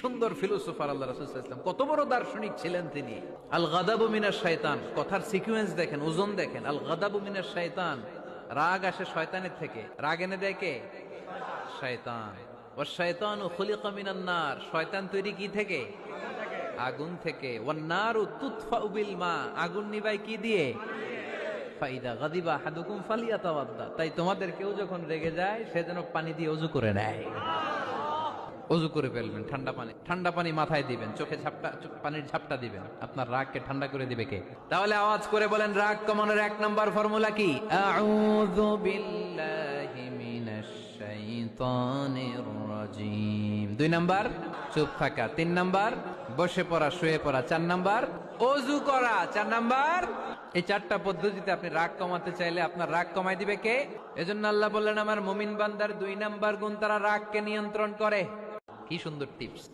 সুন্দর ফিলোসোফার আল্লাহ রাসূল সাল্লাল্লাহু আলাইহি ওয়াসাল্লাম, কত বড় দার্শনিক ছিলেন তিনি। আল গাদাবু মিনাশ শাইতান, কথার সিকোয়েন্স দেখেন, ওজন দেখেন। আল গাদাবু মিনাশ শাইতান, রাগ আসে শয়তানের থেকে। রাগ এনে দেয় কে? শয়তান। ওয়াশ শাইতানু খুলিকা মিনান নার, শয়তান তৈরি কি থেকে? আগুন থেকে। ওয়ান নারু তুতফাউ বিল মা, আগুন নিভায় কি দিয়ে? ফাইদা গাদিবা আহাদুকুম ফালিয়াতাওয়াদ্দা, তাই তোমাদের কেউ যখন রেগে যায় সে যেন পানি দিয়ে ওযু করে নেয়। ওযু করে ফেলবেন, ঠান্ডা পানি মাথায় দিবেন, চোখে পানির ঝাপটা দিবেন, আপনার রাগকে ঠান্ডা করে দিবে কে? তাহলে আওয়াজ করে বলেন, রাগ কমানোর এক নাম্বার ফর্মুলা কি? আউযু বিল্লাহি মিনাশ শাইতানির রাজিম। 2 নাম্বার চুপ থাকা, 3 নাম্বার বসে পড়া, শুয়ে পড়া, 4 নাম্বার ওযু করা, 4 নাম্বার। এই 4টা পদ্ধতিতে আপনি রাগ কমাতে চাইলে আপনার রাগ কমাই দিবে কে? এজন্য আল্লাহ বললেন, আমার মুমিন বান্দার 2 নাম্বার গুণ, তারা রাগকে নিয়ন্ত্রণ করে। কি সুন্দর টিপস।